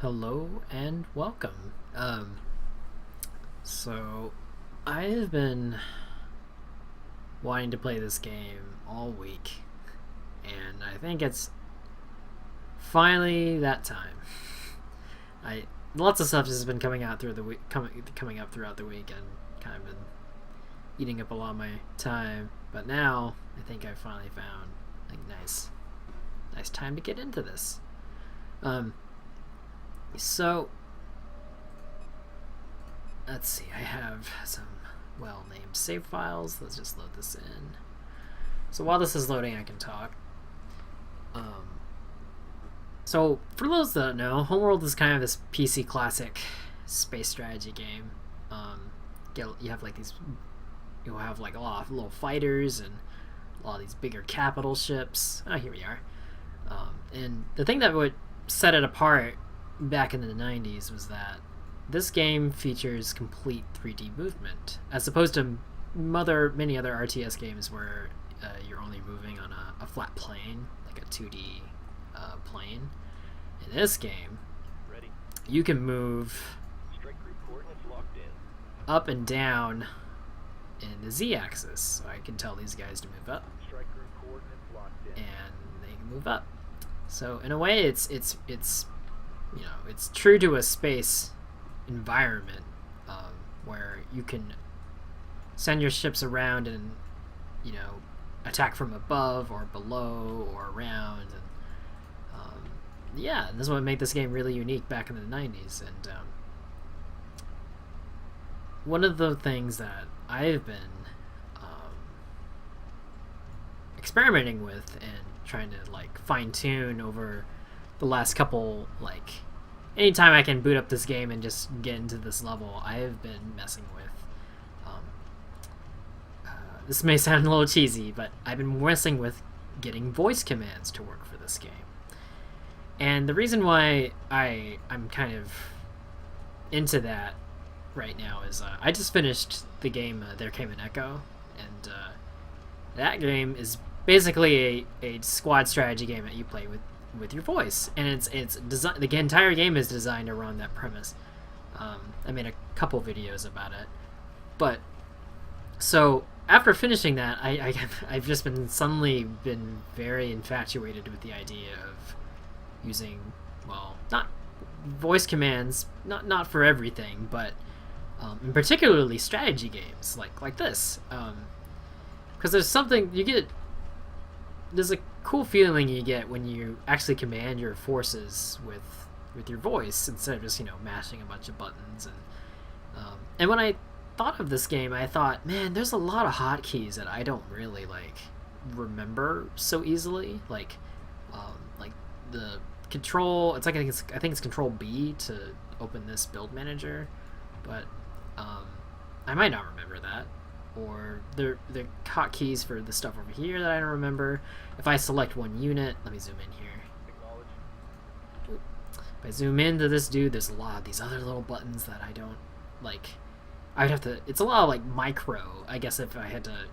Hello and welcome. So I've been wanting to play this game all week, and I think it's finally that time. I Lots of stuff has been coming out through the week, coming up throughout the week, and kind of been eating up a lot of my time. But now I think I finally found like nice time to get into this. Um, so let's see, I have some well-named save files. Let's just load this in. So while this is loading, I can talk. So for those that don't know, Homeworld is kind of this PC classic space strategy game. You have like these, you'll have like a lot of little fighters and a lot of these bigger capital ships. Oh, here we are. And the thing that would set it apart back in the 90s was that this game features complete 3D movement, as opposed to many other RTS games where you're only moving on a flat plane, like a 2D plane. In this game, you can move up and down in the Z-axis. So I can tell these guys to move up, and they can move up. So in a way, it's true to a space environment, where you can send your ships around and attack from above or below or around, and this is what made this game really unique back in the 90s. And one of the things that I've been experimenting with and trying to like fine-tune over the last couple, like anytime I can boot up this game and just get into this level, I have been messing with this may sound a little cheesy, but I've been messing with getting voice commands to work for this game. And the reason why I'm kind of into that right now is I just finished the game There Came an Echo, and that game is basically a squad strategy game that you play with your voice, and the entire game is designed around that premise. I made a couple videos about it, but so after finishing that, I've just suddenly been very infatuated with the idea of using, well, not voice commands, not for everything, but in particularly strategy games like this, because there's a cool feeling you get when you actually command your forces with your voice instead of just mashing a bunch of buttons. And when I thought of this game, I thought, man, there's a lot of hotkeys that I don't really remember so easily, like the control. It's like I think it's Control B to open this build manager, but I might not remember that. Or the hotkeys for the stuff over here that I don't remember. If I select one unit, let me zoom in here. If I zoom into this dude, there's a lot of these other little buttons that I don't like. I'd have to. It's a lot of micro. I guess if I had to,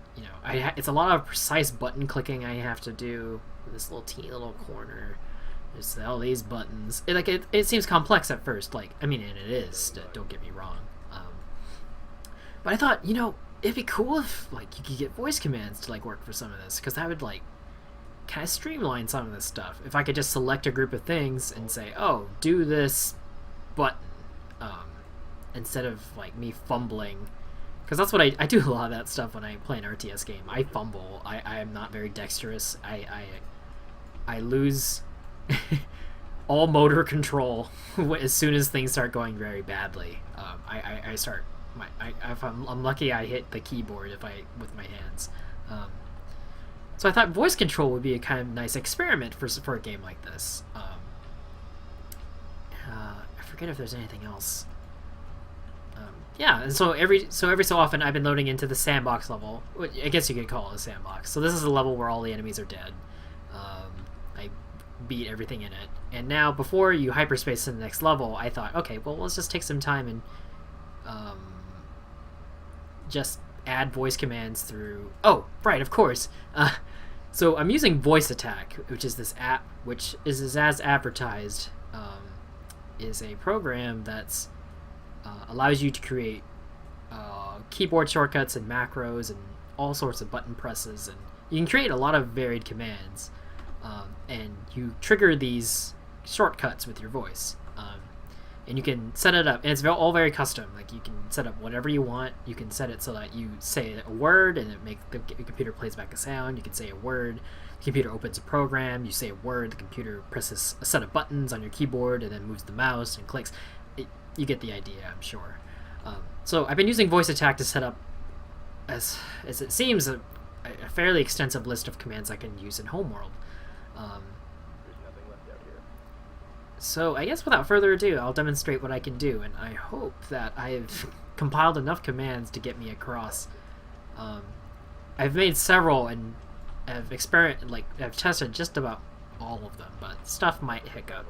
it's a lot of precise button clicking I have to do. This little teeny little corner. There's all these buttons. It seems complex at first. And it is. Don't get me wrong. But I thought, it'd be cool if you could get voice commands to work for some of this, because that would kind of streamline some of this stuff. If I could just select a group of things and say, oh, do this button, instead of me fumbling, because that's what I do a lot of that stuff when I play an RTS game. I fumble. I am not very dexterous. I lose all motor control as soon as things start going very badly. I start. If I'm lucky, I hit the keyboard with my hands. So I thought voice control would be a kind of nice experiment for a game like this. I forget if there's anything else. And so every so often I've been loading into the sandbox level. I guess you could call it a sandbox. So this is a level where all the enemies are dead. I beat everything in it, and now before you hyperspace to the next level, I thought, okay, well, let's just take some time and just add voice commands through. Oh, right, of course. So I'm using Voice Attack, which is this app, which is as advertised is a program that's allows you to create keyboard shortcuts and macros and all sorts of button presses, and you can create a lot of varied commands, and you trigger these shortcuts with your voice, and you can set it up, and it's all very custom. Like, you can set up whatever you want. You can set it so that you say a word and the computer plays back a sound. You can say a word, the computer opens a program. You say a word, the computer presses a set of buttons on your keyboard and then moves the mouse and clicks. You get the idea, I'm sure. So I've been using voice attack to set up, as it seems, a fairly extensive list of commands I can use in Homeworld. So I guess without further ado, I'll demonstrate what I can do, and I hope that I've compiled enough commands to get me across. I've made several and I've tested just about all of them, but stuff might hiccup.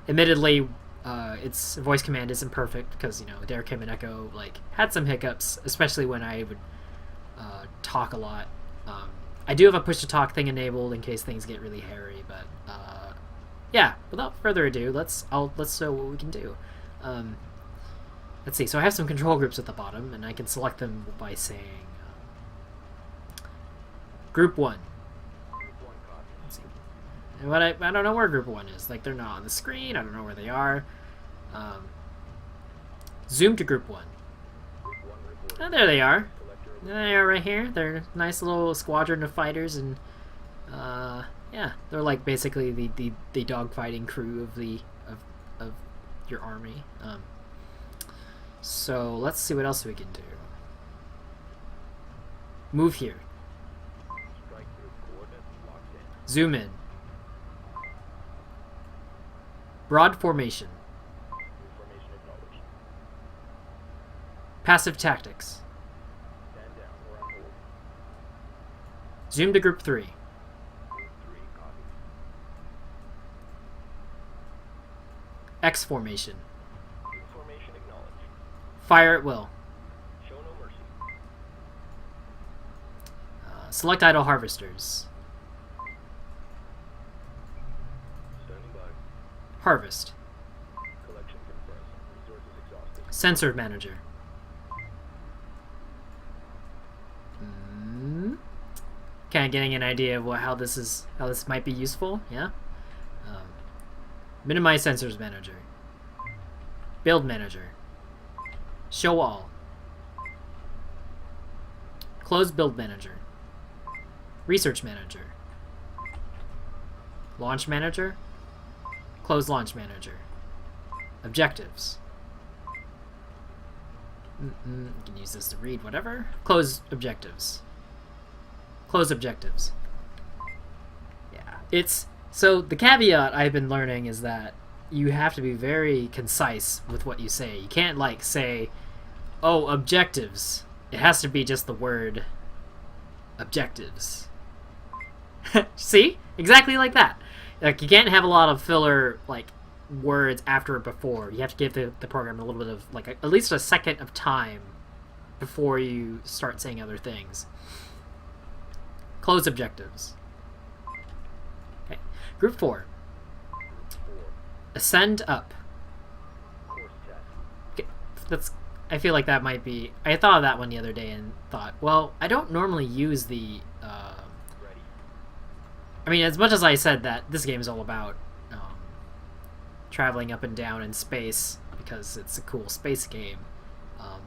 Admittedly, its voice command isn't perfect because, you know, there came an echo, had some hiccups, especially when I would talk a lot. I do have a push-to-talk thing enabled in case things get really hairy, but yeah, without further ado, let's show what we can do. Let's see. So I have some control groups at the bottom, and I can select them by saying Group 1. Let's see. And I don't know where Group 1 is. Like, they're not on the screen. I don't know where they are. Zoom to Group 1. Oh, there they are. There they are right here. They're a nice little squadron of fighters, and yeah, they're like basically the dogfighting crew of your army. So let's see what else we can do. Move here. Zoom in. Broad formation. Passive tactics. Zoom to Group 3. X formation. Fire at will. Select idle harvesters. Harvest. Sensor manager. Kind of getting an idea of how this might be useful. Yeah. Minimize sensors manager. Build manager. Show all. Close build manager. Research manager. Launch manager. Close launch manager. Objectives. You can use this to read whatever. Close objectives. Close objectives. Yeah. So the caveat I've been learning is that you have to be very concise with what you say. You can't say, oh, objectives. It has to be just the word objectives. See? Exactly like that. Like, you can't have a lot of filler, words after or before. You have to give the program a little bit of, at least a second of time before you start saying other things. Close objectives. Okay. Group 4. Ascend up. Okay. I feel like that might be... I thought of that one the other day and thought, well, I don't normally use the... I mean, as much as I said that this game is all about traveling up and down in space because it's a cool space game,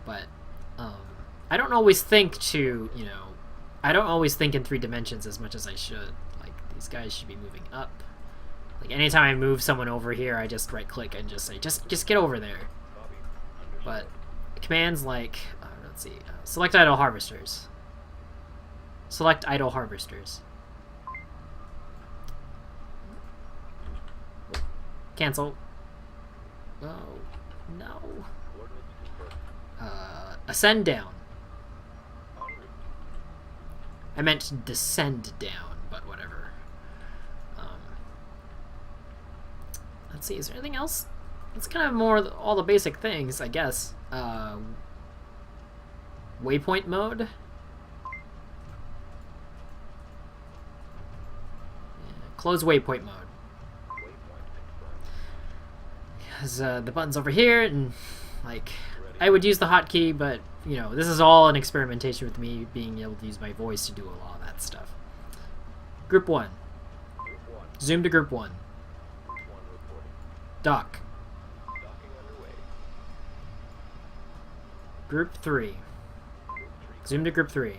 but I don't always think I don't always think in 3 dimensions as much as I should. Like, these guys should be moving up. Like, anytime I move someone over here, I just right-click and just say, just get over there. But commands like, let's see, select idle harvesters. Select idle harvesters. Cancel. Oh, no. Ascend down. I meant to descend down, but whatever. Let's see, is there anything else? It's kind of more all the basic things, I guess. Waypoint mode. Yeah, close waypoint mode. the button's over here, and like I would use the hotkey, but you know, this is all an experimentation with me being able to use my voice to do a lot of that stuff. Group 1. Zoom to group 1. Dock. Group 3. Zoom to group 3.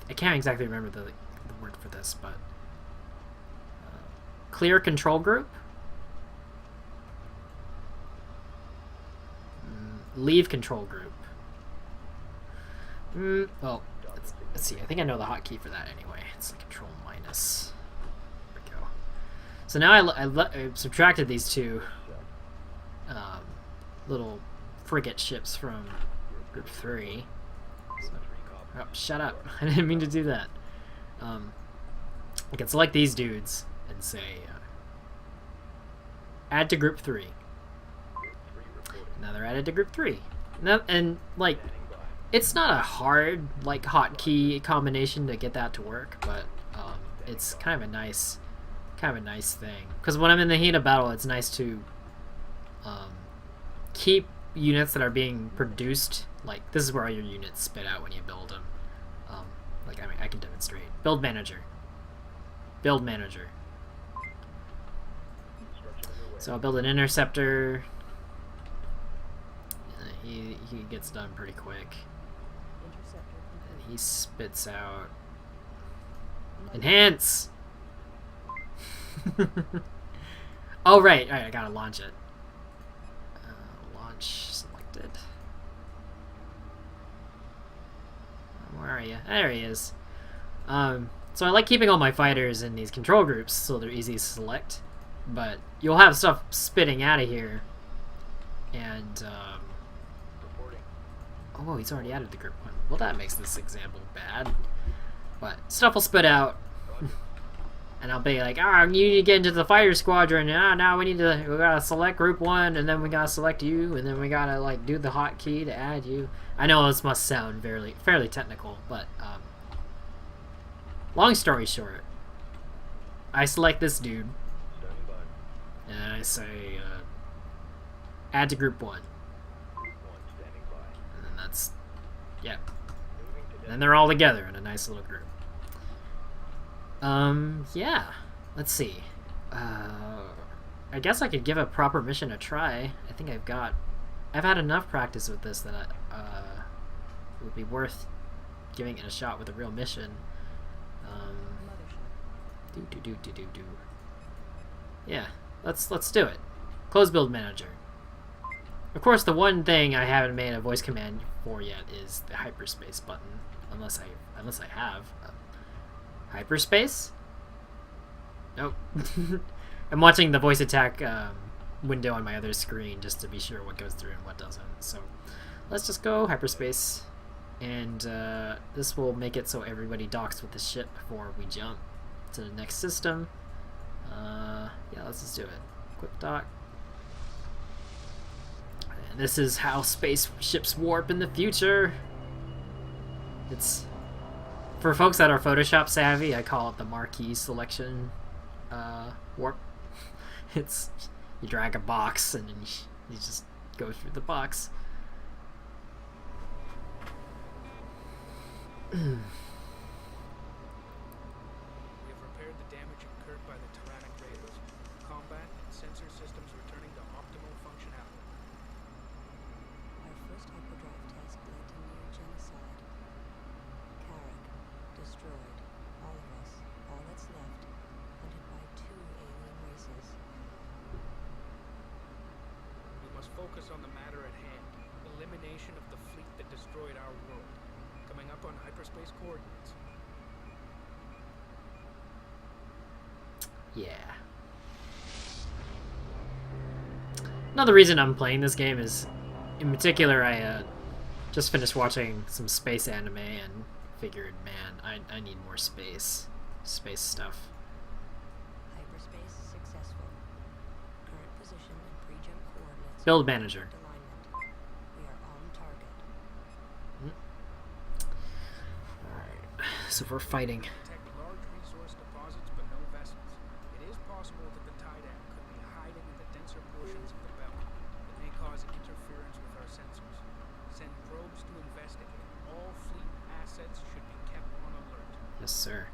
I can't exactly remember the word for this, but clear control group. Leave control group. Well, let's see. I think I know the hotkey for that anyway. It's control minus. There we go. So now I subtracted these two little frigate ships from group 3. So, oh, shut up. I didn't mean to do that. I can select these dudes and say add to group 3. Now they're added to group 3. Now, and like, it's not a hard like hotkey combination to get that to work, but it's kind of a nice thing. Because when I'm in the heat of battle, it's nice to keep units that are being produced. Like, this is where all your units spit out when you build them. Like, I mean, I can demonstrate. Build manager. Build manager. So I'll build an interceptor. He gets done pretty quick. And he spits out. Enhance! Oh, right, I gotta launch it. Launch selected. Where are you? There he is. So I like keeping all my fighters in these control groups so they're easy to select. But you'll have stuff spitting out of here. And, oh, he's already added the group 1. Well, that makes this example bad. But stuff will spit out. And I'll be like, you need to get into the fighter squadron. Now we gotta select group 1, and then we gotta select you, and then we gotta like do the hotkey to add you. I know this must sound fairly technical, but long story short, I select this dude, and I say add to group 1, and then that's and then they're all together in a nice little group. Yeah. Let's see. I guess I could give a proper mission a try. I think I've had enough practice with this that it would be worth giving it a shot with a real mission. Yeah, let's do it. Close build manager. Of course, the one thing I haven't made a voice command for yet is the hyperspace button, unless I have. Hyperspace? Nope. I'm watching the voice attack window on my other screen just to be sure what goes through and what doesn't. So let's just go hyperspace, and this will make it so everybody docks with the ship before we jump to the next system. Yeah, let's just do it. Quick dock. And this is how space ships warp in the future. It's... For folks that are Photoshop savvy, I call it the marquee selection warp. It's, you drag a box and then you just go through the box. We have repaired the damage incurred by the tyrannic raiders. Combat and sensor systems returning to optimal functionality. Our first hyperdrive test led to near genocide. Destroyed. All of us. All that's left. Hunted by 2 alien races. We must focus on the matter at hand. Elimination of the fleet that destroyed our world. Coming up on hyperspace coordinates. Yeah. Another reason I'm playing this game is, in particular, I just finished watching some space anime and figured, man, I need more space stuff. Hyperspace successful. Current position and pre-jump coordinates. Build manager. Alignment. We are on target. Alright, so we're fighting. Detect large resource deposits but no possible that the Taidak could be hiding in the denser portions of the belt that may cause interference with our sensors. Send probes to investigate. All fleet assets should be kept on alert. Yes, sir.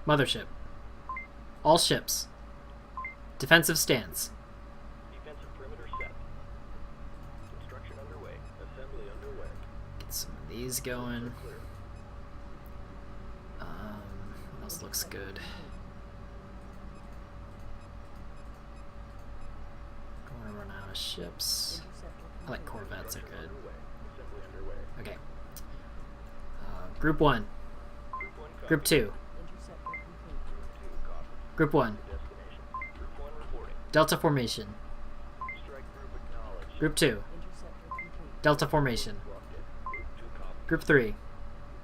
Mothership. All ships. Defensive stance. Defensive perimeter set. Construction underway. Assembly underway. Get some of these going. Clear. What else looks good? Don't want to run out of ships. I like corvettes are good. Underway. Assembly underway. Okay. Group 1. Group 1 copy. Group 2. Interceptor complete. Group 2 copy. Group 1. Destination. Group 1 reporting. Delta formation. Strike group acknowledged. Group 2. Interceptor complete. Delta formation. Locked in. Group 2 copy. Group 3. Group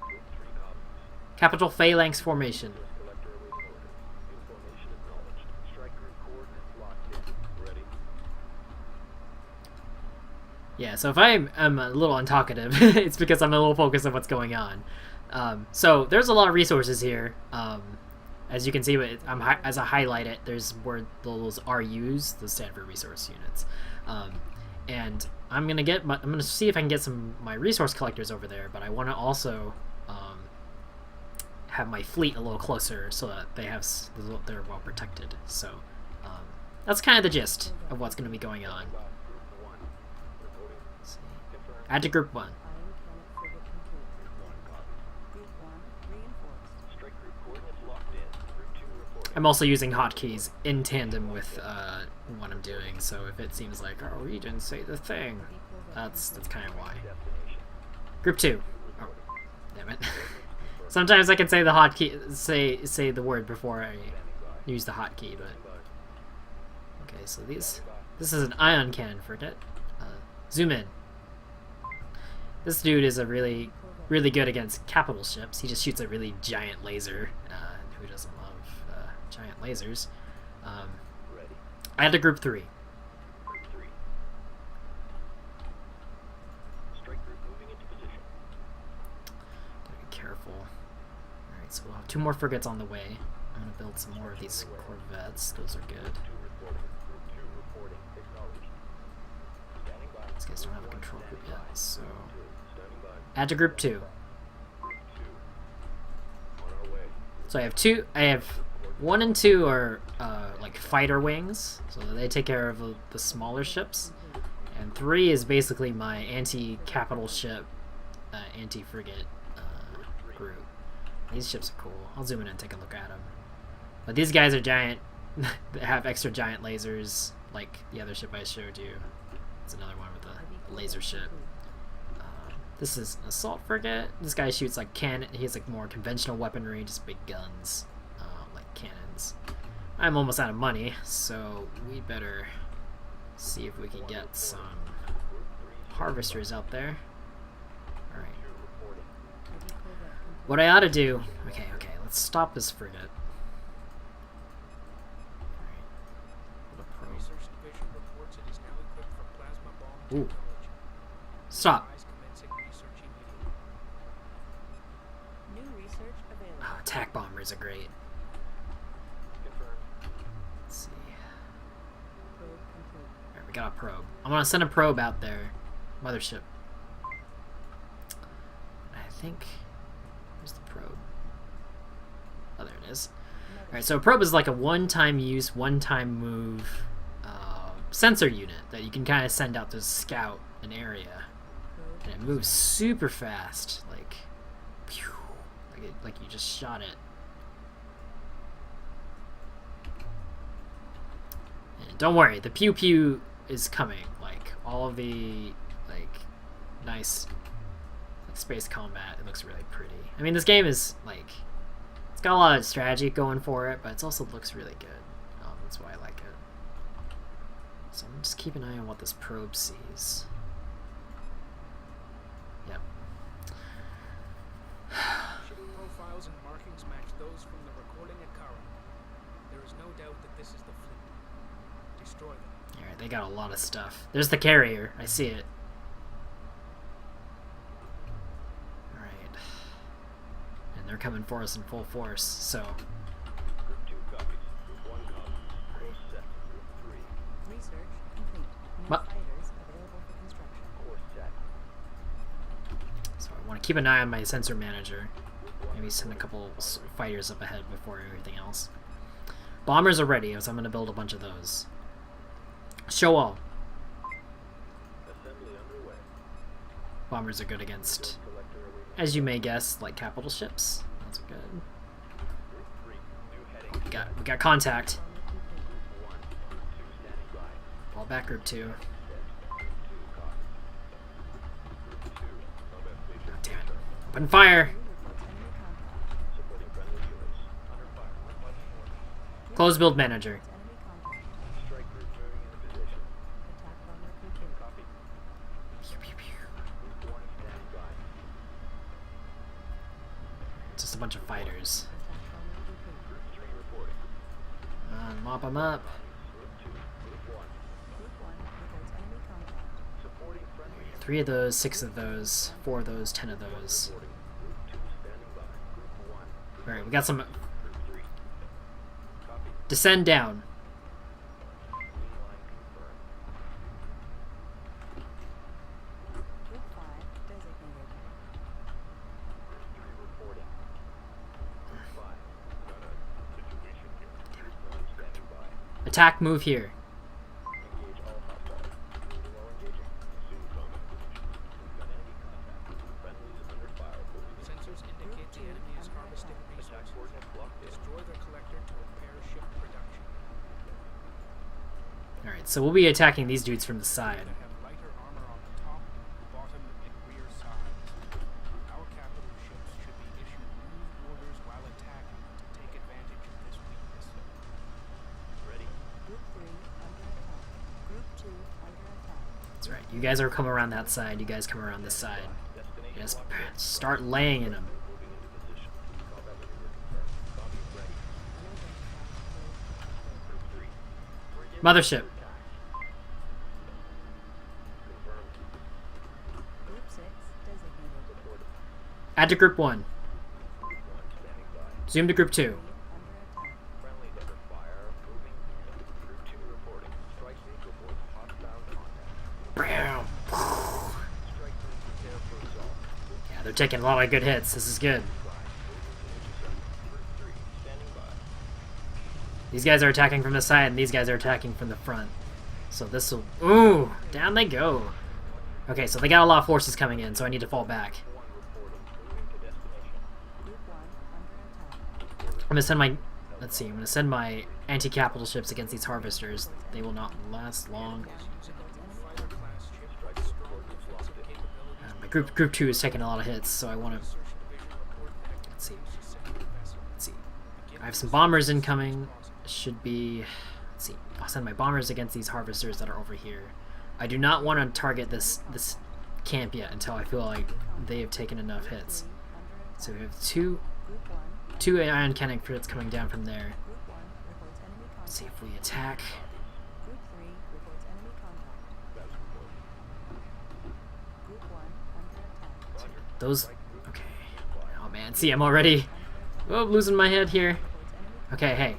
3 copies. Capital Phalanx formation. US collector awaiting orders. New formation acknowledged. Strike group coordinates locked in. Ready. Yeah, so if I'm a little untalkative, it's because I'm a little focused on what's going on. So there's a lot of resources here. As you can see, as I highlight it, there's where those RUs, those stand for resource units. And I'm gonna see if I can get my resource collectors over there, but I want to also have my fleet a little closer so that they're well protected. So that's kind of the gist of what's going to be going on. Group 1. Reporting. Let's see. Confirmed. Add to group 1. Ion cannon frigate complete. Group 1 copy. Group 1 reinforced. Strike group coordinates locked in. Group 2 reporting. I'm also using hotkeys in tandem with what I'm doing, so if it seems like, oh, you didn't say the thing, that's kind of why. Destination. Group 2. Oh, damn it. Sometimes I can say the hotkey, say the word before I use the hotkey, but okay. So this is an ion cannon frigate. Zoom in. This dude is a really good against capital ships. He just shoots a really giant laser. Who doesn't love giant lasers? Ready. Add to group 3. Group 3. Strike group moving into position. Gotta be careful. Alright, so we'll have 2 more frigates on the way. I'm gonna build some more of these corvettes. Those are good. 2 reporting. Group 2 reporting. Acknowledged. Standing by. These guys don't have a control group yet, so Standing by. add to group 2. Group 2. On our way. So I have 1 and 2 are like fighter wings, so they take care of the smaller ships, and 3 is basically my anti-capital ship, anti-frigate group. These ships are cool. I'll zoom in and take a look at them. But these guys are giant. They have extra giant lasers, like the other ship I showed you. It's another one with a laser ship. This is an assault frigate. This guy shoots like cannon. He has like more conventional weaponry, just big guns, like cannons. I'm almost out of money, so we better see if we can get some harvesters out there. All right. What I ought to do? Okay. Let's stop this frigate. All right. What a pro. Research division reports it is now equipped for plasma bomb Ooh. technology. Stop. Advise commencing research immediately. New research available. Oh, attack bombers are great. Confirmed. Let's see. Probe complete. Alright, we got a probe. I'm gonna send a probe out there. Mothership. I think... Where's the probe? Oh, there it is. Alright, so a probe is like a one-time use, one-time move sensor unit that you can kind of send out to scout an area. And it moves super fast. Like... Pew, like you just shot it. And don't worry, the pew pew is coming. Like all of the nice space combat. It looks really pretty. I mean, this game is like it's got a lot of strategy going for it, but it also looks really good. That's why I like it. So I'm just keeping an eye on what this probe sees. Yep. Ship profiles and markings match those from the recording at Kara. There is no doubt that this is the fleet. Destroy them. Alright, they got a lot of stuff. There's the carrier. I see it. Alright. And they're coming for us in full force, so What? fighters available for construction. Course set. So I want to keep an eye on my sensor manager. Maybe send a couple fighters up ahead before everything else. Bombers are ready, so I'm going to build a bunch of those. Show all. Assembly underway. Bombers are good against, Collector awaiting. as you may guess, like capital ships. Those are good. Group 3. New heading. We got contact. Group 1. Group 2 standing by. Fall back, group 2. Group 2 copy. Group 2. Combat station. Damn it. Open fire! Reports enemy contact. Supporting friendly units. Under fire. Request warning. Close build manager. Enemy contact. Strike group moving into position. Attack bomber completed. Copy. Pew, pew, pew. Group 1 standing by. Just a bunch of fighters. Attack bomber complete. Group 3 reporting. Mop them up. Group 2. Group 1. Group 1 reports enemy contact. Supporting friendly units. 3 of those, 6 of those, 4 of those, 10 of those. Reporting. Group 2 standing by. Group 1. Alright, we got some. Group 3. Copy. Descend down. Green line confirmed. Group 5 designated. Group 3 reporting. Group 5. Got a situation here. Group 1 standing by. Attack, move here. Engage all hostiles. Below engaging. Assume combat position. We've got enemy contact. Friendlies under fire. Moving. Sensors indicate the enemy is harvesting Attack resources. coordinates locked in. Destroy their collector to repair ship production. Alright, so we'll be attacking these dudes from the side. They have lighter armor on the top, bottom, and rear sides. Our capital ships should be issued move orders while attacking to take advantage of this weakness. Ready. Group 3 under attack. Group 2 under attack. That's right. You guys are coming around that side. You guys come around this side. Destination Just locked in. start laying in them. Moving into position. Combat maneuver confirmed. Copy. Ready. Unidentified code active. Group 3. Frigate Mothership. under attack. Confirmed. Group 6 designated. Reported. Add to group 1. Group 1 standing by. Zoom to group 2. Under attack. Friendlies under fire. Moving in. Group 2 reporting. Strike group reports hostile contact. Bam. Strike group prepare for assault. Yeah, they're taking a lot of good hits. This is good. Group 3 standing by. These guys are attacking from the side, and these guys are attacking from the front. So this will... Ooh! Down they go. Okay, so they got a lot of forces coming in, so I need to fall back. 1 reporting. Moving to destination. Group 1 under attack. I'm gonna send my... Let's see, I'm gonna send my anti-capital ships against these harvesters. They will not last long. Using a fighter class ship with strong defensive capabilities. My group 2 is taking a lot of hits, so I want to... Search division report that Let's see. continues to send their vessel. Let's see. Begin I have the some bombers sequence incoming. crossing. Should be... Let's see. I'll send my bombers against these harvesters that are over here. I do not want to target this camp yet until I feel like they have taken enough hits. So we have two Group 1 ion cannon crits coming down from there. Group 1 reports enemy contact. Let's see if we attack. Group 3 reports enemy contact. That's reported. Group 1 under attack. Roger. Those... Okay. Oh man, see, I'm already... Oh, losing my head here. Reports enemy Okay, hey.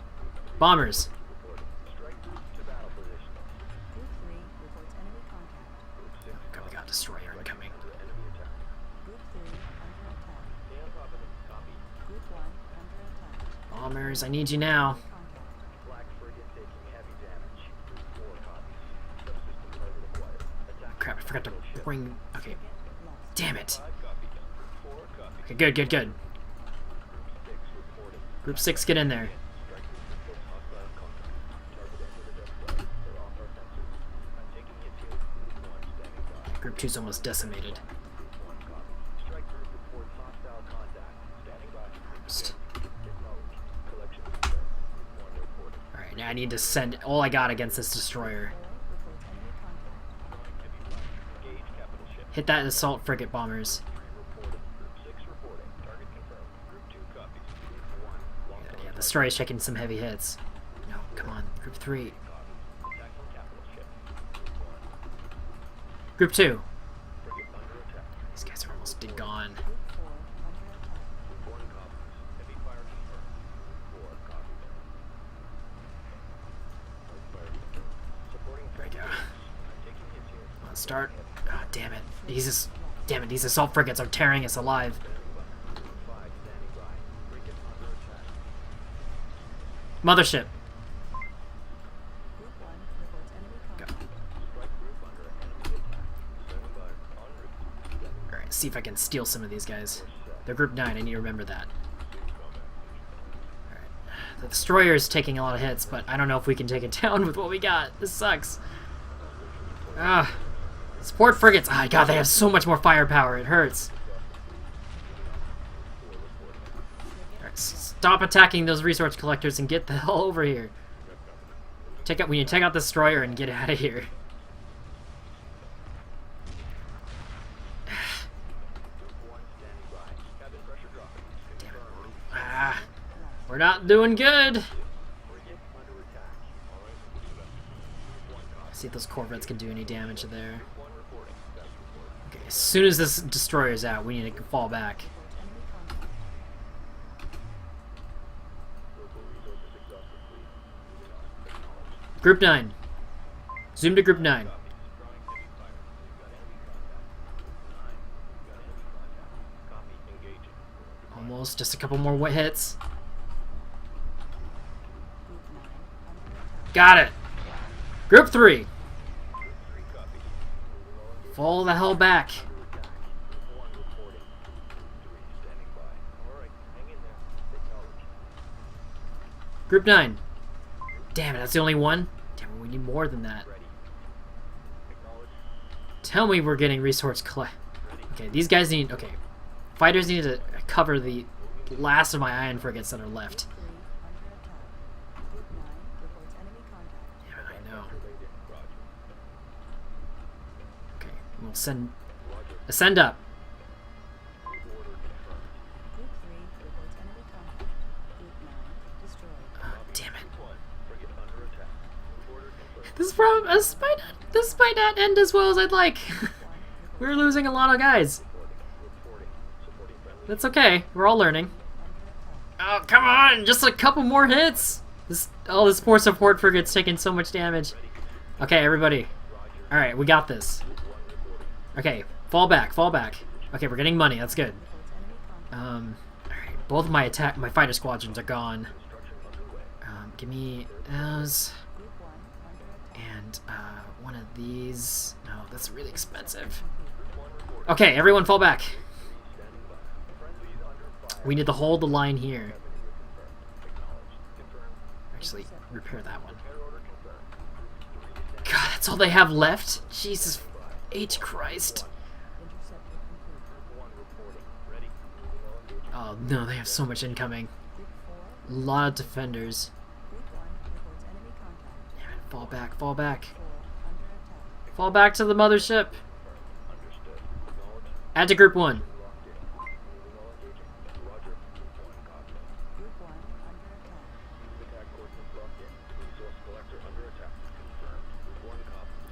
Bombers. Reporting. Strike group to battle position. Group 3 reports enemy contact. Group 6 Okay, we got destroyer incoming. under enemy attack. Group 3 under attack. Stay on top of them. Copy. Group 1 under attack. Bombers, I need you now. Contact. Black frigate taking heavy damage. Group 4 copies. Subsystem target acquired. Attack. Crap, I forgot to bring... Okay. Frigate lost. Damn it. 5 copies. Group 4 copies. Okay, good, good, good. Group 6 reporting. Group 6, get in there. Strike group reports hostile contact. Target entered the death zone. They're off our sensors. I'm taking hits here. Group 1 standing by. Group 2's almost decimated. Group 1 copy. Strike group reports hostile contact. Standing by. Psst. Acknowledged. Collection confirmed. Group 1 reporting. Alright, now I need to send all I got against this destroyer. 4 reports enemy contact. Throwing heavy blast. Engage capital ship. Hit that assault frigate bombers. 3 reporting. Group 6 reporting. Target confirmed. Group 2 copies. Group 1. Lost on Yeah, the target. destroyer's taking some heavy hits. No, come on. Group 3. Copies. Attacking capital ship. Group 1. Group 2. Frigate under attack. These guys are almost gone. Group 4 under attack. Group 1 copies. Heavy fire confirmed. Group 4 copies. Light fire confirmed. Supporting There we go. friendly units. I'm taking Start. Oh, damn it. Damn it, these assault frigates are tearing us alive. Mothership. Group 1 reports enemy Go. contact. Alright, see if I can steal some of these guys. They're Group 9, I need to remember that. Alright. The destroyer is taking a lot of hits, but I don't know if we can take it down with what we got. This sucks. Ah. Support frigates. Ah, God, they have so much more firepower. It hurts. Alright, stop attacking those resource collectors and get the hell over here. We need to take out the destroyer and get out of here. Ah, we're not doing good. See if those corvettes can do any damage there. Okay, as soon as this destroyer's out, we need to fall back. Group 9. Zoom to Group 9. Almost. Just a couple more hits. Got it. Group 3. Fall the hell back. Group 9. Damn it, that's the only one? Damn it, we need more than that. Tell me we're getting resource collect. Okay, these guys need... Okay. Fighters need to cover the last of my iron frigates that are left. Yeah, I know. Okay, we'll send... Ascend up. Damn it. This might not end as well as I'd like. We're losing a lot of guys. That's okay. We're all learning. Oh, come on! Just a couple more hits! This poor support frigate's taking so much damage. Okay, everybody. Alright, we got this. Okay, fall back, fall back. Okay, we're getting money, that's good. Alright, both of my fighter squadrons are gone. Give me those. And, one of these. No, that's really expensive. Okay, everyone fall back. We need to hold the line here. Actually, repair that one. God, that's all they have left? Jesus H. Christ. Oh no, they have so much incoming. A lot of defenders. Damn it, fall back, fall back. Fall back to the mothership. Add to Group 1.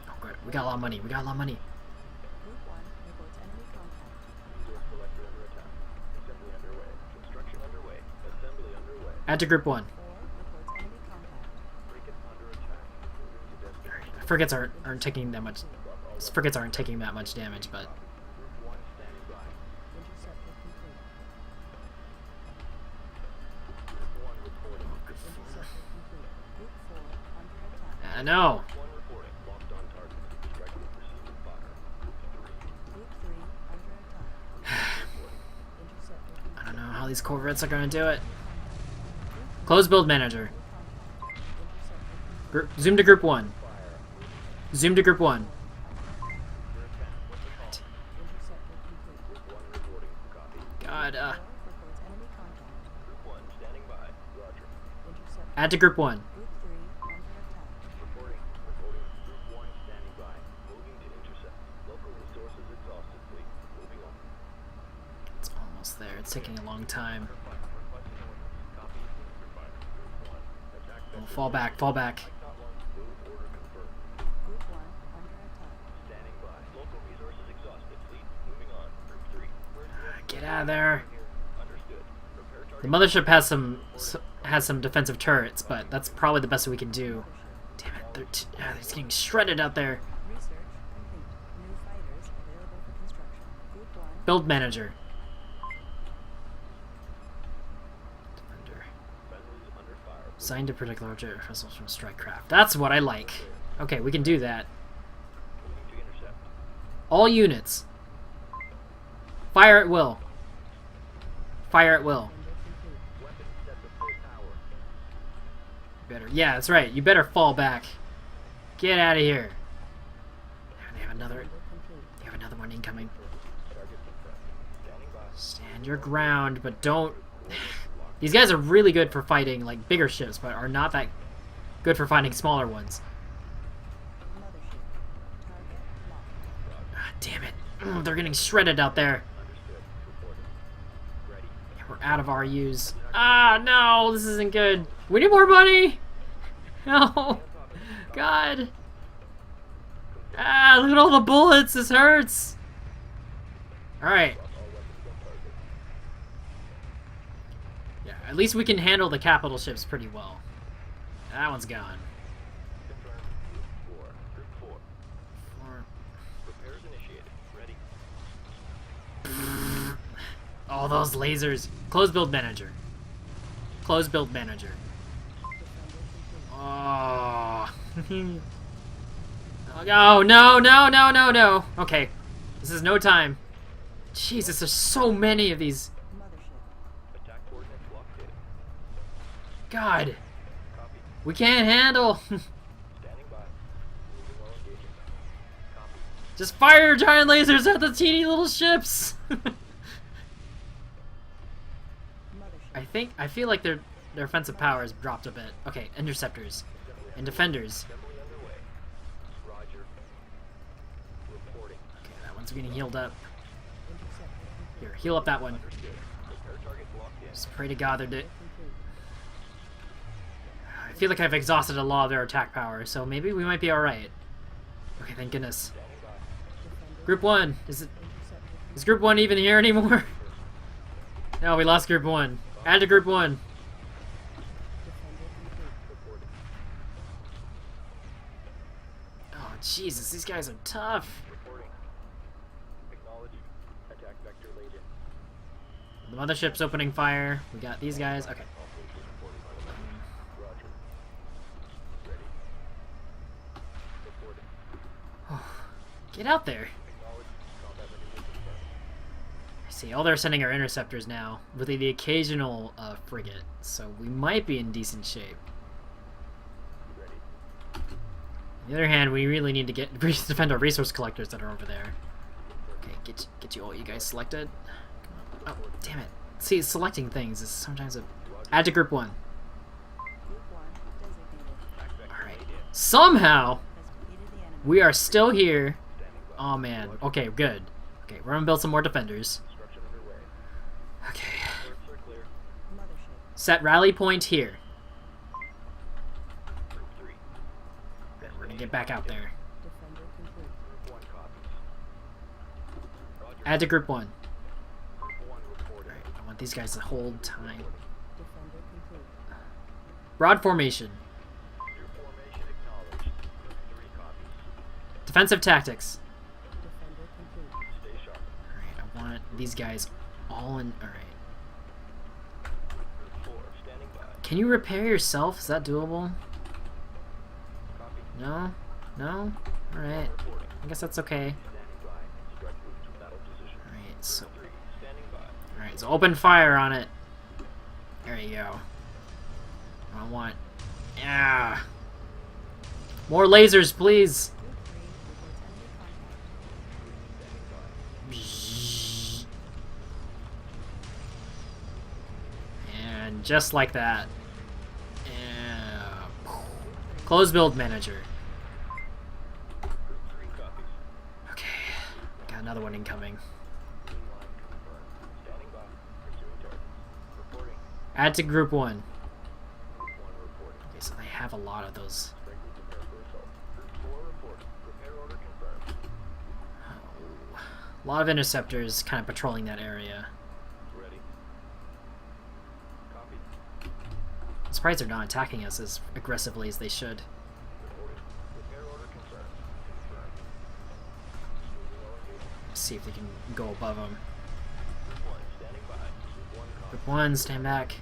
Oh, good. We got a lot of money. We got a lot of money. Add to Group 1. Frigates aren't taking that much. Frigates aren't taking that much damage, but. I know. I don't know how these corvettes are going to do it. Close build manager. Zoom to Group 1. Zoom to Group 1. God, add to Group 1. It's almost there. It's taking a long time. Oh, fall back, fall back. Get out of there. The mothership has some defensive turrets, but that's probably the best we can do. Damn it, they're getting shredded out there. Build manager. Defender. Friendly's under fire. Assigned to protect larger vessels from strike craft. That's what I like. Okay, we can do that. Moving to intercept. All units. Fire at will. Fire at will. Weapon set to full power. Better. Yeah, that's right. You better fall back. Get out of here. They have another. They have another one incoming. Target confirmed. Standing by. Stand your ground, but don't. These guys are really good for fighting like bigger ships, but are not that good for fighting smaller ones. Mothership. Target locked. Ah, damn it! They're getting shredded out there. Understood. Reporting. Ready. We're out of RUs. Ah, no, this isn't good. We need more money. No, God. Ah, look at all the bullets. This hurts. All right. All weapons on target. Yeah, at least we can handle the capital ships pretty well. That one's gone. Confirmed. Group 4. Group 4. Repairs initiated. Ready. All those lasers. Close build manager. Close build manager. Oh. Oh, no, no, no, no, no. Okay. This is no time. Jesus, there's so many of these. Mothership. Attack coordinates locked in. God. Copy. We can't handle. Standing by. Moving while engaging. Copy. Just fire giant lasers at the teeny little ships. Mothership. I feel like their offensive power has dropped a bit. Okay, interceptors and defenders. Assembly underway. Roger. Reporting. Okay, that one's getting healed up. Interceptor complete. Here, heal up that one. Understood. Repair targets locked in. Just pray to God they're Complete. I feel like I've exhausted a lot of their attack power, so maybe we might be alright. Okay, thank goodness. Standing by. Defender. Group 1, Interceptor is Group 1 even here anymore? No, we lost Group 1. Add to Group 1. Defender complete. Reporting. Oh, Jesus, these guys are tough. Reporting. Acknowledged. Attack vector laid in. The mothership's opening fire. We got these guys. Okay. All forces reporting on alert. Roger. Ready. Reporting. Get out there. Acknowledged. Combat maneuver confirmed. I see. All they're sending are interceptors now, with the occasional frigate. So we might be in decent shape. Ready. On the other hand, we really need to defend our resource collectors that are over there. Okay, get you all you guys selected. Come on. Oh, damn it. See, selecting things is sometimes a... Add to Group 1. Group 1 designated. Attack vector Alright. laid in. Somehow, Has defeated the enemy. we are still here. Standing by. Oh man. Okay, good. Okay, we're gonna build some more defenders. Construction underway. Okay. Alerts are clear. Mothership. Set rally point here. Group 3. We're gonna get back out there. Defender complete. Group 1 copies. Roger. Add to Group 1. Group 1 reporting. Alright, I want these guys to hold time. Defender complete. Broad formation. Your formation acknowledged. Group 3 copies. Defensive tactics. Defender complete. Stay sharp. Alright, I want these guys all in... Alright. Group 4 standing by. Can you repair yourself? Is that doable? Copy. No? No? Alright. Reporting. I guess that's okay. Standing by. Strike move to battle position. Alright, so... 3 standing by. Alright, so open fire on it. There you go. I want... Yeah. More lasers, please. Group 3 reports enemy contact. And just like that. Yeah. Close build manager. Group 3 copies. Okay. Got another one incoming. Green line confirmed. Standing by. Pursuing targets. Reporting. Add to Group 1. Group 1 reporting. Okay, so they have a lot of those. Strike move prepare for assault. Group 4 reporting. Repair order confirmed. Oh. A lot of interceptors kind of patrolling that area. Ready. Copy. I'm surprised they're not attacking us as aggressively as they should. Reporting. Repair order confirmed. Confirmed. Moving while engaging. See if they can go above them. Group 1, stand back.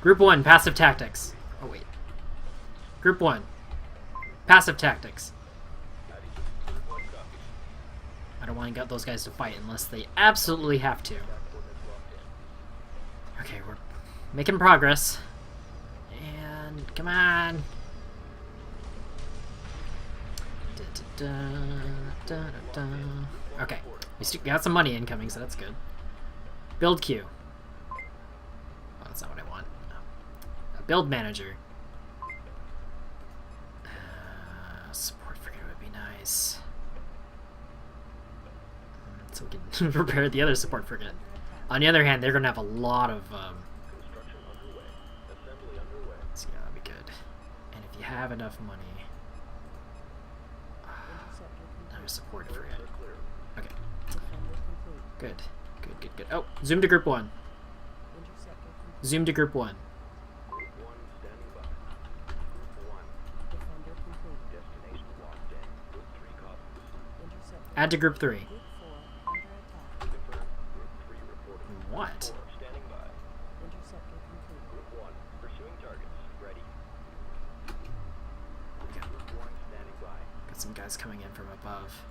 Group 1, passive tactics. Oh, wait. Group 1, passive tactics. I don't want to get those guys to fight unless they absolutely have to. Okay, we're making progress. And come on. Okay, we got some money incoming, so that's good. Build queue. Oh, that's not what I want. Build manager. Support frigate would be nice. So we can prepare the other support frigate. On the other hand, they're gonna have a lot of. So yeah, that'd be good. And if you have enough money, another support frigate. Okay. Good. Good. Good. Good. Oh, zoom to group 1. Zoom to group 1. Add to group 3. What? Got some guys coming in from above.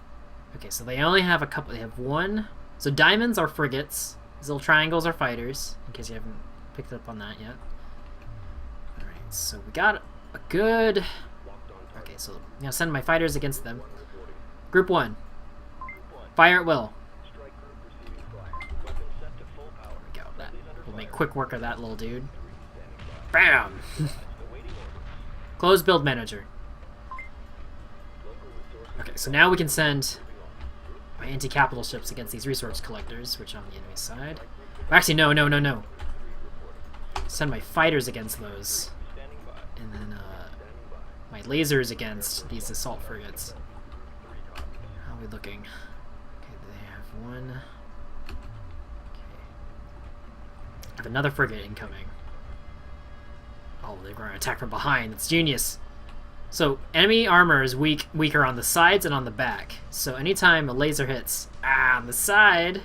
Okay, so they only have a couple. They have one. So diamonds are frigates. These little triangles are fighters, in case you haven't picked up on that yet. Alright, so we got a good... Okay, so I'm going to send my fighters against them. Group 1. Fire at will. There we go. We'll make quick work of that little dude. Bam! Close build manager. Okay, so now we can send my anti-capital ships against these resource collectors, which are on the enemy side. Well, actually, no. Send my fighters against those. And then my lasers against these assault frigates. How are we looking? Okay, they have one. Okay. I have another frigate incoming. Oh, they're going to attack from behind. It's genius. So, enemy armor is weaker on the sides and on the back. So, anytime a laser hits on the side...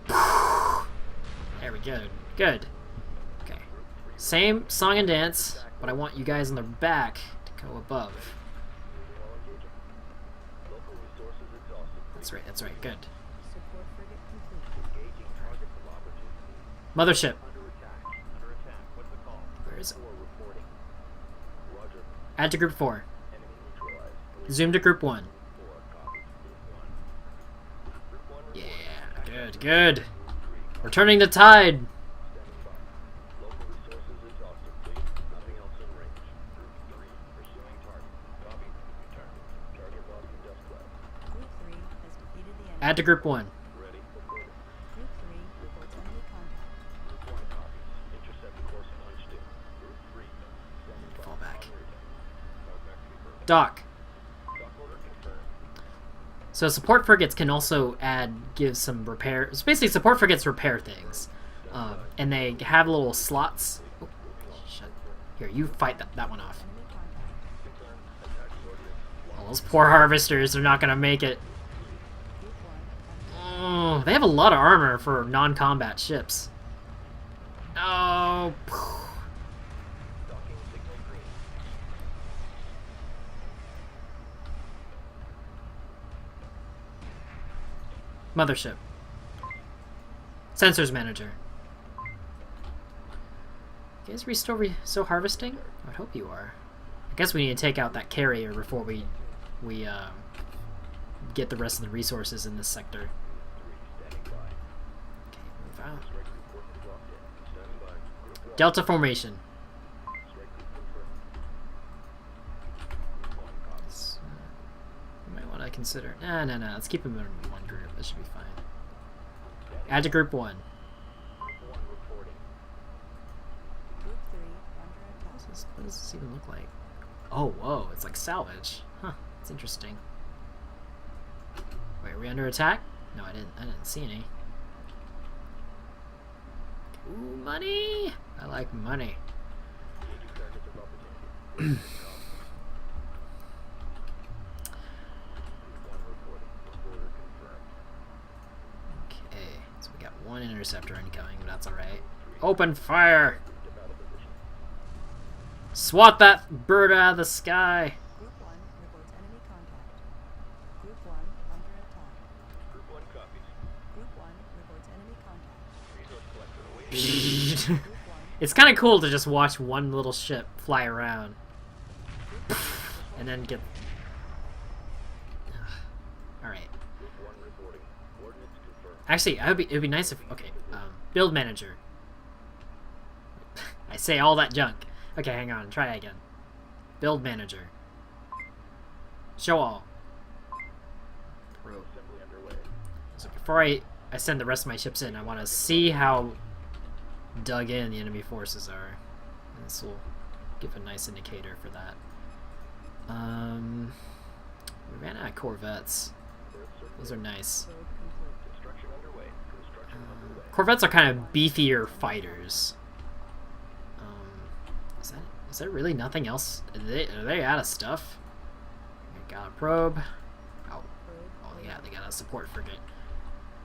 There we go. Good. Okay. Same song and dance, but I want you guys on the back to go above. That's right. Good. Mothership. Where is it? Add to group 4. Zoom to group 1. Yeah, good. We're turning the tide. Add to group 1. Fall back. Dock. So support frigates can also give some repair. So basically, support frigates repair things, and they have little slots. Oh, shit. Here, you fight that one off. Oh, those poor harvesters are not gonna make it. Oh, they have a lot of armor for non-combat ships. Oh. Mothership. Sensors manager. You guys still so harvesting? I would hope you are. I guess we need to take out that carrier before we get the rest of the resources in this sector. Okay, move out. Delta formation. You might want to consider. No. Let's keep them in one group. That should be fine. Add to group 1. What does this even look like? Oh, whoa! It's like salvage. Huh? It's interesting. Wait, are we under attack? No, I didn't see any. Ooh, money! I like money. Okay, so we got interceptor incoming, but that's alright. Open fire! Swat that bird out of the sky! Group 1 reports enemy contact. Group 1 under attack. Group 1 copies. Group 1 reports enemy contact. Resource collector awaiting. Group 1 It's kind of cool to just watch one little ship fly around. And then get... Alright. Group 1 reporting. Coordinates confirmed. Actually, it'd be nice if... Okay, build manager. I say all that junk. Okay, hang on. Try again. Build manager. Show all. Probe. Assembly underway. So before I send the rest of my ships in, I want to see how dug in the enemy forces are. And this will give a nice indicator for that. We ran out of corvettes. Those are nice. probe complete. Construction underway. Construction underway. Corvettes are kind of beefier fighters. Is there really nothing else? Are they out of stuff? They got a probe. Oh, yeah, they got a support frigate.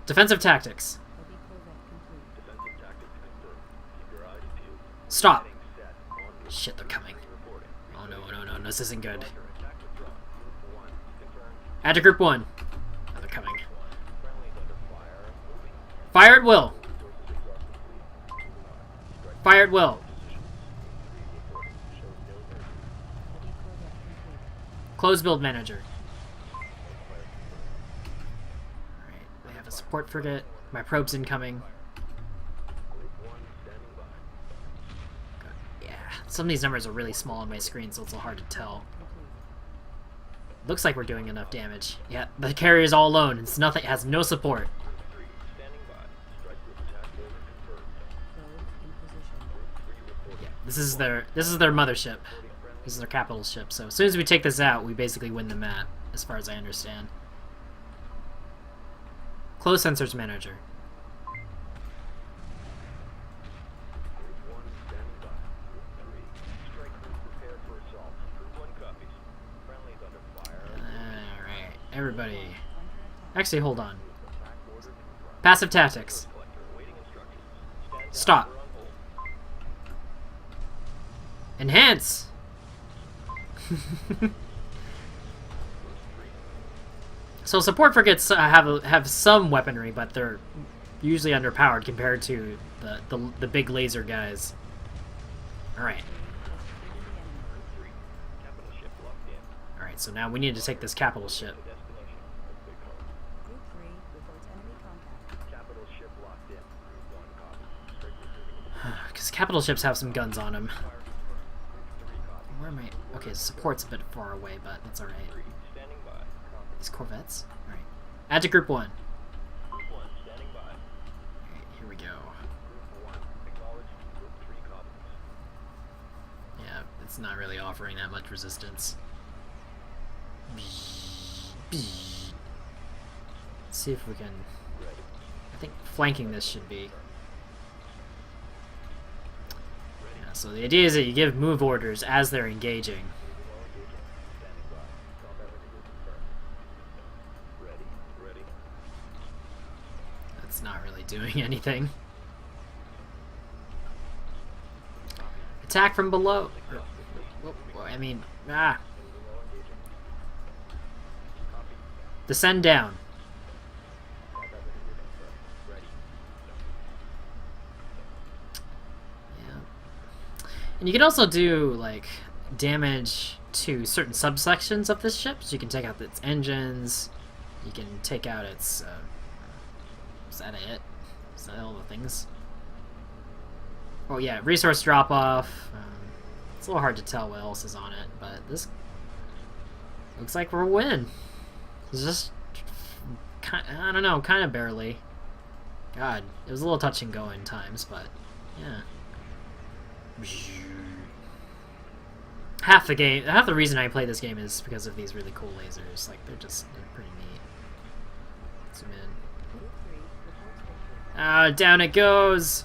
Defensive tactics. Heavy corvette complete. Defensive tactics confirmed. Keep your eyes peeled. Stop. Heading set. On Shit, they're coming. reporting. Oh no, this isn't good. Attack withdrawn. Group 1 confirmed. Add to group 1. Oh, they're coming. Friendlies under fire. Moving. Fire at will. Resources exhausted. Fire at will. Reporting. Shows no mercy. Heavy corvette complete. Close build manager. Alright, they have a support frigate. My probe's incoming. Group 1 standing by. Good. Yeah, some of these numbers are really small on my screen, so it's a little hard to tell. Complete. Looks like we're doing enough damage. Yeah, the carrier's all alone. It's nothing. It has no support. Group 3 standing by. Strike group attack order confirmed. Probe in position. Group 3 reporting. Yeah, this is their mothership. This is their capital ship. So as soon as we take this out, we basically win the map, as far as I understand. Close sensors manager. Group 1 standing by. Group 3. Strike group prepared for assault. Group 1 copies. Friendlies under fire. Alright, everybody. Under attack. Actually, hold on. Attack order confirmed. Passive tactics. Collector awaiting instructions. Stand down Stop. or on hold. Enhance! So support frigates have some weaponry, but they're usually underpowered compared to the big laser guys. Alright. Group 3. Capital ship locked in. Alright, so now we need to take this capital ship. Destination. Big home. Group 3 reports enemy contact. Capital ship locked in. Group 1 copies. Strike group moving. Because capital ships have some guns on them. Fire confirmed. Group 3 copies. Where am I? Okay, support's a bit far away, but that's alright. 3 standing by. Copies. These corvettes? Alright. Add to group 1. Group 1 standing by. Alright, here we go. Group 1 acknowledged. Group 3 copies. Yeah, it's not really offering that much resistance. Let's see if we can... Ready. I think flanking this should be... Yeah, so the idea is that you give move orders as they're engaging. All engaging. Standing by. Combat maneuver confirmed. Ready. Ready. That's not really doing anything. Attack from below. I mean, All engaging. Copy. descend down. Combat maneuver confirmed. Ready. Yeah. And you can also do, like, damage to certain subsections of this ship. So you can take out its engines. You can take out its... is that it? Is that all the things? Oh yeah, resource drop-off. It's a little hard to tell what else is on it, but this looks like we're a win. It's just... I don't know, kind of barely. God, it was a little touch and go in times, but yeah. Half the reason I play this game is because of these really cool lasers. Like, they're pretty neat. Zoom in. Group 3 reports victory. Ah, down it goes!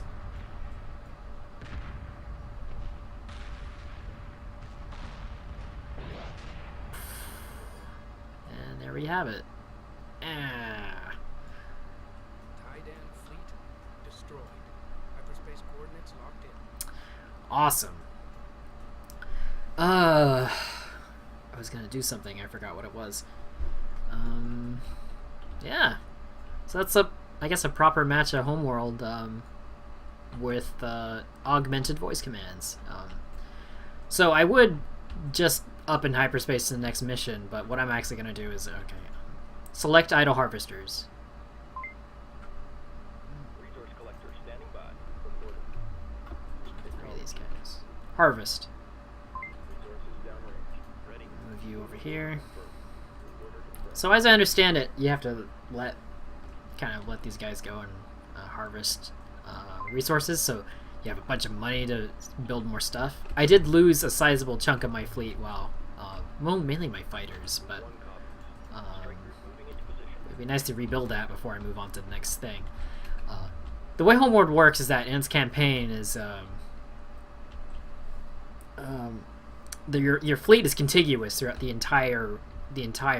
And there we have it. Ah. Taidan fleet destroyed. target's locked in. Awesome. I was gonna do something. I forgot what it was. Yeah. So that's I guess a proper match of Homeworld with augmented voice commands. So I would just up in hyperspace to the next mission, but what I'm actually gonna do is select idle harvesters. Resource collector standing by. Three of these guys. Harvest. Resources downrange. Ready. Move you over here. So as I understand it, you have to kind of let these guys go and harvest resources. So you have a bunch of money to build more stuff. I did lose a sizable chunk of my fleet while, well, mainly my fighters, but it'd be nice to rebuild that before I move on to the next thing. The way Homeworld works is that in its campaign is your fleet is contiguous throughout the entire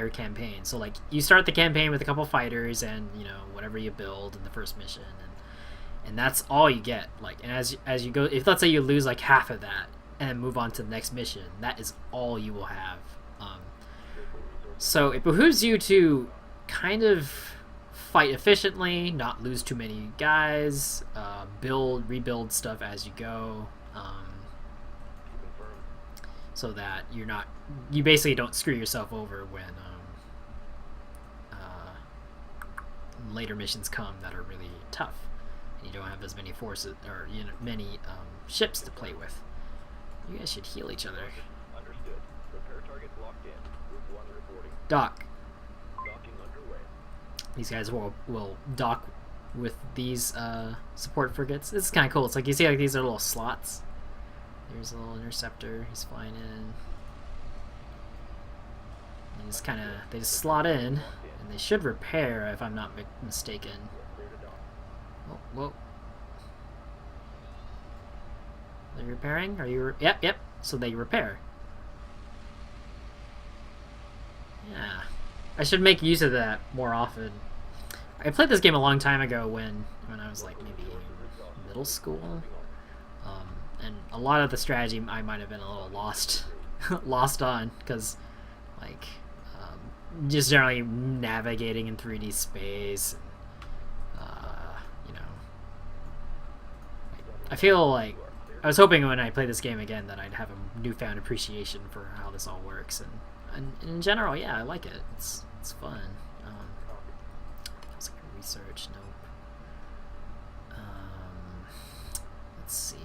campaign. So like you start the campaign with a couple fighters and whatever you build in the first mission, and that's all you get. Like, and as you go, if let's say you lose like half of that and then move on to the next mission, that is all you will have. So it behooves you to kind of fight efficiently, not lose too many guys, rebuild stuff as you go, so that you basically don't screw yourself over when later missions come that are really tough, and you don't have as many forces or many ships to play with. You guys should heal each other. Understood. Repair target locked in. Group 1 reporting. Dock. Docking underway. These guys will dock with these support frigates. This is kind of cool. It's like you see like these are little slots. There's a little interceptor. He's flying in. And they just slot in, and they should repair if I'm not mistaken. Clear to dock. Oh, whoa. They're repairing? Are you? Yep. So they repair. Yeah. I should make use of that more often. I played this game a long time ago when I was like maybe middle school. And a lot of the strategy I might have been a little lost on, because like just generally navigating in 3D space. I feel like I was hoping when I play this game again that I'd have a newfound appreciation for how this all works, and in general, yeah, I like it. It's fun. I was gonna research. Nope. Let's see.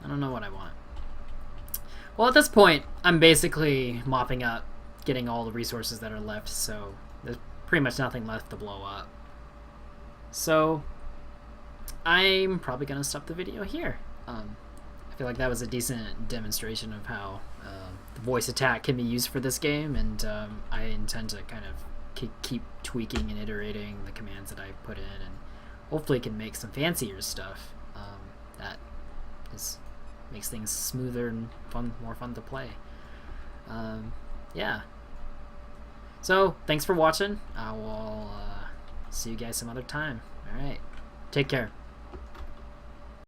I don't know what I want. Well, at this point, I'm basically mopping up, getting all the resources that are left, so there's pretty much nothing left to blow up. So, I'm probably going to stop the video here. I feel like that was a decent demonstration of how the voice attack can be used for this game, and I intend to kind of keep tweaking and iterating the commands that I put in, and hopefully can make some fancier stuff that makes things smoother and more fun to play. Yeah. So, thanks for watching. I will see you guys some other time. Alright. Take care.